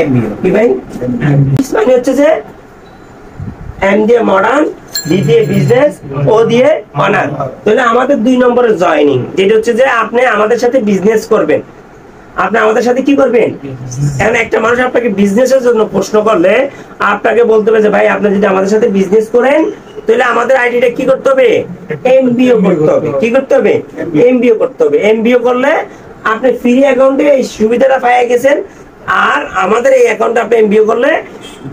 এমবিও কি ভাই মানে হচ্ছে যে এম দিয়ে মডার্ন, ডি দিয়ে বিজনেস, ও দিয়ে অনার। তাহলে আমাদের 2 নম্বরের জয়েনিং, যেটা হচ্ছে যে আপনি আমাদের সাথে বিজনেস করবেন। আপনি আমাদের সাথে কি করবেন? এখন একটা মানুষ আপনাকে বিজনেসের জন্য প্রশ্ন করলে আপনাকে বলতে হবে যে ভাই আপনি যদি আমাদের সাথে বিজনেস করেন তাহলে আমাদের আইডিটা কি করতে হবে? এমবিও করতে হবে। কি করতে হবে? এমবিও করতে হবে। এমবিও করলে আপনি ফ্রি অ্যাকাউন্টে এই সুবিধাটা পেয়ে গেছেন। আর আমাদের এই অ্যাকাউন্টে আপনি এমবিও করলে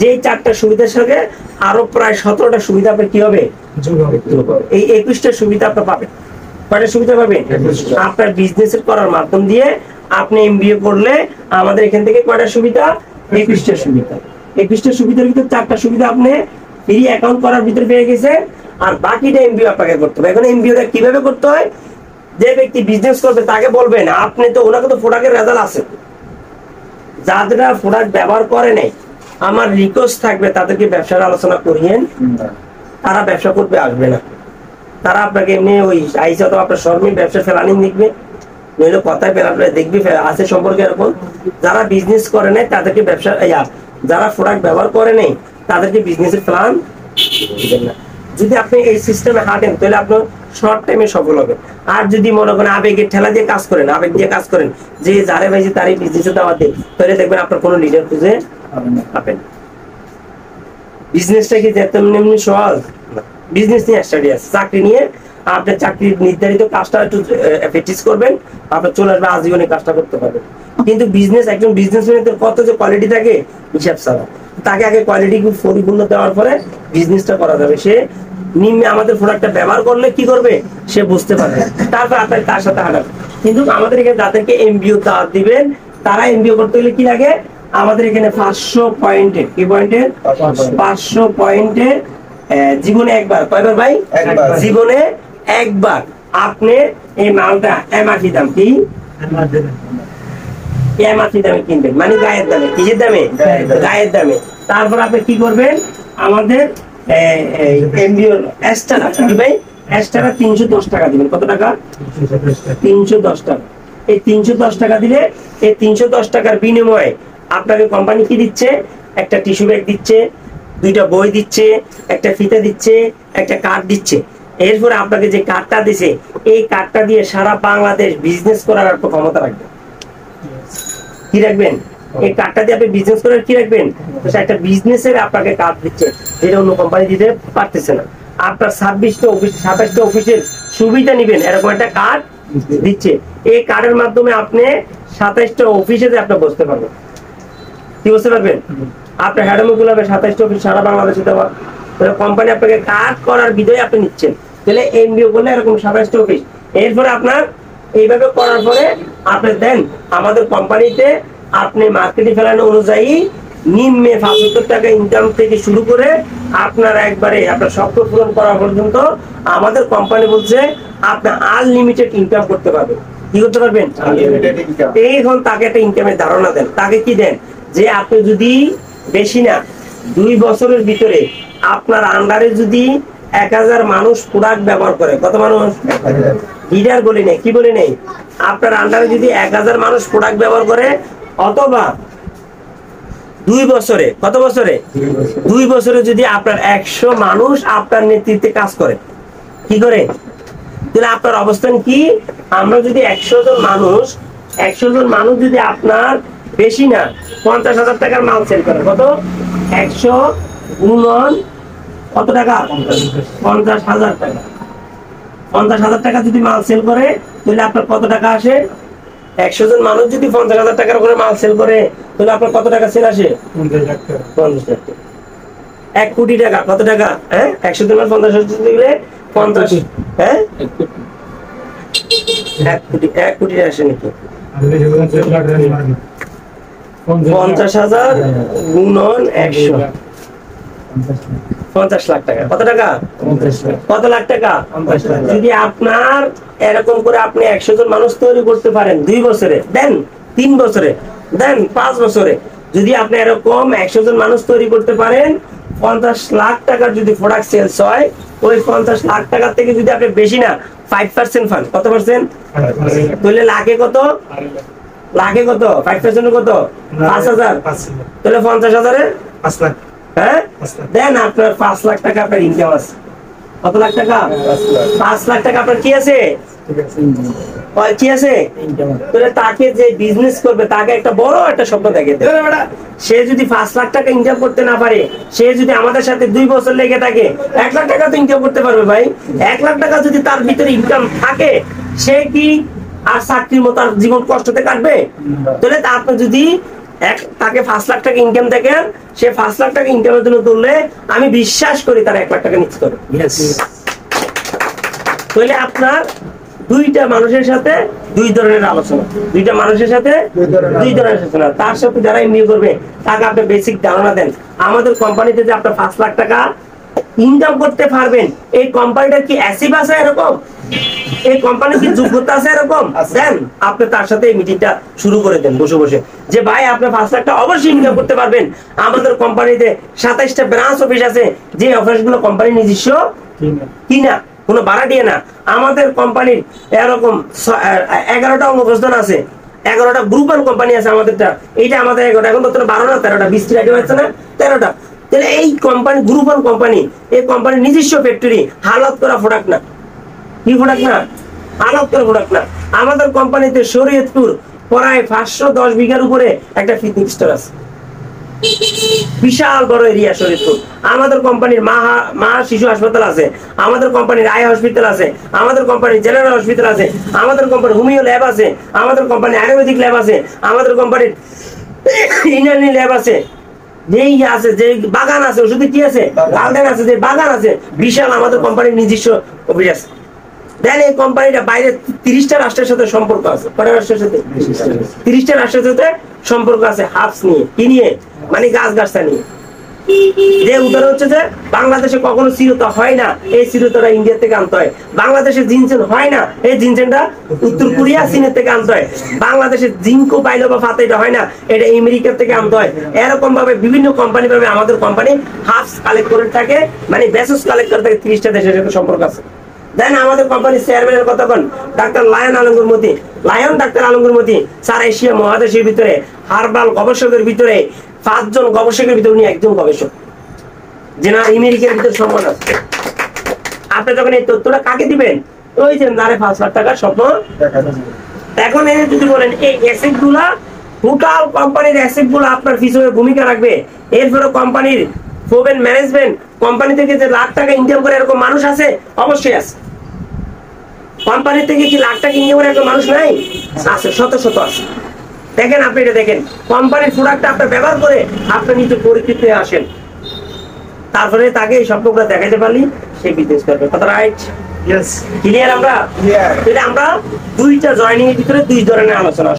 যেই 4টা সুবিধার সঙ্গে আরো প্রায় 17টা সুবিধা আপনার কি হবে? এই 21টা সুবিধা আপনি পাবেন। কয়টা সুবিধা পাবেন? আপনার বিজনেসের করার মাধ্যম দিয়ে আপনি এমবিএ করলে আমাদের এখান থেকে কয়টা সুবিধা? 21টা সুবিধা। 21টা সুবিধার ভিতর 4টা সুবিধা আপনি ফ্রি অ্যাকাউন্ট করার ভিতর পেয়ে গেছেন, আর বাকিটা এমবিএ আপনাকে করতে হবে। এখন এমবিএটা কিভাবে করতে হয়? যে ব্যক্তি বিজনেস করবে তাকে বলবেন, আপনি তো ওনাকে তো প্রোডাক্টের রেজাল্ট আছে, যারা প্রোডাক্ট ব্যবহার করে নাই আমার রিকোয়েস্ট থাকবে তাদেরকে ব্যবসার আলোচনা করিয়েন। তারা ব্যবসা করবে আসবে না, তারা আপনাকে এমনি ওই আইসা তো আপনার শর্মির ব্যবসা ফেলানি দেখবে, নইলে কথায় দেখবি আছে সম্পর্কে এরকম। যারা বিজনেস করে নাই তাদেরকে ব্যবসা, যারা প্রোডাক্ট ব্যবহার করে নাই তাদেরকে বিজনেসের প্ল্যান দিবেন না। যদি আপনি এই সিস্টেমে হাঁটেন তাহলে আপনার শর্ট টাইমে সফল হবে। আর যদি মনে করেন আবেগের ঠেলা দিয়ে কাজ করেন, আবেগ দিয়ে কাজ করেন, যে যারে ভাইছে তারই বিজনেসে দাওয়াত দেন, তাহলে দেখবেন আপনার কোনো লিডার খুঁজে পাবেন। বিজনেসটা কি তেমনি সহজ? বিজনেস নিয়ে স্টাডি আছে। চাকরি নিয়ে আপনি চাকরির নির্ধারিত কাজটা একটু প্র্যাকটিস করবেন, আপনার চলে আসবে আজীবনে কাজটা করতে পারবেন। কিন্তু বিজনেস, একজন বিজনেসম্যানের কত যে কোয়ালিটি থাকে হিসাব ছাড়া, তাকে আগে কোয়ালিটি পরিপূর্ণ দেওয়ার পরে বিজনেসটা করা যাবে। সে নিম্নে আমাদের প্রোডাক্টটা ব্যবহার করলে কি করবে সে বুঝতে পারবে, তারপর আপনার তার সাথে হাঁটাবে। কিন্তু আমাদের এখানে যাদেরকে এমবিও দাওয়াত দিবেন তারা এমবিও করতে গেলে কি লাগে? আমাদের এখানে 500 পয়েন্টের, কি পয়েন্টের? 500 পয়েন্টের জীবনে একবার, কয়বার ভাই? জীবনে একবার আপনি এই মালটা এমআরপি দাম, কি এমআরপি দামে কিনবেন, মানে গায়ের দামে। কিসের দামে? গায়ের দামে। তারপর আপনি কি করবেন? আমাদের এমবিও এক্সট্রা, কি ভাই? এক্সট্রা 310 টাকা দিবেন। কত টাকা? 310 টাকা। এই 310 টাকা দিলে এই 310 টাকার বিনিময়ে আপনাকে কোম্পানি কি দিচ্ছে? একটা টিস্যু ব্যাগ দিচ্ছে, 2টা বই দিচ্ছে, একটা ফিতা দিচ্ছে, একটা কার্ড দিচ্ছে। এরপরে আপনাকে যে কার্ডটা দিছে এই কার্ডটা দিয়ে সারা বাংলাদেশ বিজনেস করার একটা ক্ষমতা রাখবেন। কি রাখবেন? এই কার্ডটা দিয়ে আপনি বিজনেস করার কি রাখবেন? একটা বিজনেসের আপনাকে কার্ড দিচ্ছে, যেটা অন্য কোম্পানি দিতে পারতেছে না। আপনার 27টা অফিস, 27টা অফিসের সুবিধা নেবেন এরকম একটা কার্ড দিচ্ছে। এই কার্ডের মাধ্যমে আপনি 27টা অফিসে আপনি বসতে পারবেন। কি বসতে পারবেন? আপনার হ্যাডমো গুলাবে 27টা অফিস সারা বাংলাদেশে দেওয়া। কোম্পানি আপনাকে কাজ করার বিধয় আপনি নিচ্ছেন, তাহলে এমবিও করলে এরকম 27টা অফিস। এরপরে আপনার এইভাবে করার পরে আপনি দেন আমাদের কোম্পানিতে আপনি মার্কেটে ফেলানো অনুযায়ী নিম্নে 75 টাকা ইনকাম থেকে শুরু করে আপনার একবারে আপনার স্বপ্ন পূরণ করা পর্যন্ত আমাদের কোম্পানি বলছে আপনি আনলিমিটেড ইনকাম করতে পারবেন। কি করতে পারবেন? এখন তাকে একটা ইনকামের ধারণা দেন। তাকে কি দেন? যে আপনি যদি বেশি না 2 বছরের ভিতরে আপনার আন্ডারে যদি 1000 মানুষ প্রোডাক্ট ব্যবহার করে, কত মানুষ? লিডার বলি নেই, কি বলি নেই, আপনার আন্ডারে যদি 1000 মানুষ প্রোডাক্ট ব্যবহার করে, অথবা 2 বছরে, কত বছরে? 2 বছরে যদি আপনার 100 মানুষ আপনার নেতৃত্বে কাজ করে, কি করে? তাহলে আপনার অবস্থান কি? আমরা যদি 100 জন মানুষ যদি আপনার বেশি না 50,000 টাকার মাল সেল করে, কত? 100 গুণন কত টাকা? 50,000 টাকা। 50,000 টাকা যদি মাল সেল করে তাহলে আপনার কত টাকা আসে? 100 জন মানুষ যদি 50,000 টাকার করে মাল সেল করে তাহলে আপনার কত টাকা সেল আসে? 50 লাখ টাকা। 50 লাখ টাকা। 1 কোটি টাকা। কত টাকা? 100 জন মানুষ 50,000 দিলে 50, 1 কোটি আসে নাকি? 50,000 গুণন 100, 50 লাখ টাকা। কত টাকা? কত লাখ টাকা? যদি আপনার এরকম করে আপনি 100 জন মানুষ তৈরি করতে পারেন 2 বছরে, দেন 3 বছরে, দেন 5 বছরে, যদি আপনি এরকম 100 জন মানুষ তৈরি করতে পারেন, 50 লাখ টাকার যদি প্রোডাক্ট সেলস হয়, ওই 50 লাখ টাকা থেকে যদি আপনি বেশি না 5% পান, কত পার্সেন্ট? তাহলে লাখে কত? লাখে কত 5% কত 5,000 তাহলে 50,000-এ 5 লাখ। হ্যাঁ 5 লাখ। দেন আপনার 5 লাখ টাকা আপনার ইনকাম আছে। কত লাখ টাকা? 5 লাখ টাকা আপনার কি আছে? ঠিক আছে। কি আছে? তাহলে তাকে যে বিজনেস করবে তাকে একটা বড় একটা স্বপ্ন দেখে দেন। সে যদি 5 লাখ টাকা ইনকাম করতে না পারে, সে যদি আমাদের সাথে 2 বছর লেগে থাকে 1 লাখ টাকা তো ইনকাম করতে পারবে ভাই। 1 লাখ টাকা যদি তার ভিতরে ইনকাম থাকে, সে কি আর চাকরির মতো আর জীবন কষ্টতে কাটবে? তাহলে আপনি যদি তাকে 5 লাখ টাকা ইনকাম দেখেন, সে 5 লাখ টাকা ইনকামের জন্য তুললে আমি বিশ্বাস করি তার 1 লাখ টাকা নিচ্ছে করবে। তাহলে আপনার দুইটা মানুষের সাথে দুই ধরনের আলোচনা, দুইটা মানুষের সাথে দুই ধরনের আলোচনা। তার সাথে যারা এমনি করবে তাকে আপনি বেসিক ধারণা দেন আমাদের কোম্পানিতে যে আপনার 5 লাখ টাকা ইনকাম করতে পারবেন, এই কোম্পানিটার কি অ্যাসিভ আছে এরকম, এই কোম্পানির কি যোগ্যতা আছে এরকম, দেন আপনি তার সাথে এই মিটিংটা শুরু করে দেন বসে বসে, যে ভাই আপনি 5 লাখ টাকা অবশ্যই ইনকাম করতে পারবেন। আমাদের কোম্পানিতে 27টা ব্রাঞ্চ অফিস আছে, যে অফিসগুলো কোম্পানি নিজস্ব কিনা, কোনো ভাড়া দিয়ে না। আমাদের কোম্পানির এরকম 11টা অঙ্গপ্রস্থান আছে, 11টা গ্রুপ অ্যান্ড কোম্পানি আছে আমাদেরটা। এইটা আমাদের 11টা, এখন বর্তমানে 12 না 13টা, 20টি আইটেম আছে না 13টা। তাহলে এই কোম্পানি গ্রুপ অ্যান্ড কোম্পানি, এই কোম্পানির নিজস্ব ফ্যাক্টরি, হালাত করা প্রোডাক্ট না। কি প্রোডাক্ট না? হালাত করা প্রোডাক্ট না। আমাদের কোম্পানিতে শরীয়তপুর প্রায় 510 বিঘার উপরে একটা ফিটনেস স্টোর আছে, বিশাল বড় এরিয়া শরীরপুর। আমাদের কোম্পানির মা শিশু হাসপাতাল আছে, আমাদের কোম্পানির আই হসপিটাল আছে, আমাদের কোম্পানির জেনারেল হসপিটাল আছে, আমাদের কোম্পানির হোমিও ল্যাব আছে, আমাদের কোম্পানির আয়ুর্বেদিক ল্যাব আছে, আমাদের কোম্পানির ইনানি ল্যাব আছে, যেই আছে, যে বাগান আছে, ওষুধে কি আছে, গার্ডেন আছে, যে বাগান আছে, বিশাল আমাদের কোম্পানির নিজস্ব অফিস আছে। দেন এই কোম্পানিটা বাইরে 30টা রাষ্ট্রের সাথে সম্পর্ক আছে। কয়টা রাষ্ট্রের সাথে? 30টা রাষ্ট্রের সাথে সম্পর্ক আছে। হাফস নিয়ে, কি নিয়ে? মানে গাছগাছটা নিয়ে। যে উদাহরণ হচ্ছে যে বাংলাদেশে কখনো চিরতা হয় না, এই চিরতাটা ইন্ডিয়া থেকে আনতে হয়। বাংলাদেশে জিনসেন হয় না, এই জিনসেনটা উত্তর কোরিয়া চীনের থেকে আনতে হয়। বাংলাদেশে জিঙ্কো পাইলো বা ফাতাইটা হয় না, এটা আমেরিকা থেকে আনতে হয়। এরকম ভাবে বিভিন্ন কোম্পানি ভাবে আমাদের কোম্পানি হাফস কালেক্ট করে থাকে, মানে বেসস কালেক্ট করে থাকে। 30টা দেশের সাথে সম্পর্ক আছে। দেন আমাদের কোম্পানির চেয়ারম্যানের কথা বল, ডাক্তার লায়ন আলমগীর মতি, লায়ন ডাক্তার আলমগীর মতি সারা এশিয়া মহাদেশের ভিতরে হার্বাল গবেষকের ভিতরে 5 জন গবেষকের ভিতরে উনি একজন গবেষক, যেনার আমেরিকার ভিতরে সম্মান আছে। আপনি যখন এই তথ্যটা কাকে দিবেন? ওই যে নারে 5 লাখ টাকার স্বপ্ন। এখন এই যদি বলেন এই অ্যাসেট গুলা, টোটাল কোম্পানির অ্যাসেট গুলো আপনার পিছনে ভূমিকা রাখবে। এরপরে কোম্পানির প্রোভেন ম্যানেজমেন্ট, কোম্পানি থেকে যে লাখ টাকা ইনকাম করে এরকম মানুষ আছে, অবশ্যই আছে। কোম্পানি থেকে কি লাখ টাকা ইনকাম করে এরকম মানুষ নাই? আছে, শত শত আছে। দেখেন, আপনি এটা দেখেন, কোম্পানির প্রোডাক্টটা আপনি ব্যবহার করে আপনি নিজে পরিচিত হয়ে আসেন, তারপরে তাকে এই স্বপ্নগুলো দেখাইতে পারলি সে বিজনেস করবে। কথা রাইট? ক্লিয়ার? আমরা দুইটা জয়েনিং এর ভিতরে 2 ধরনের আলোচনা।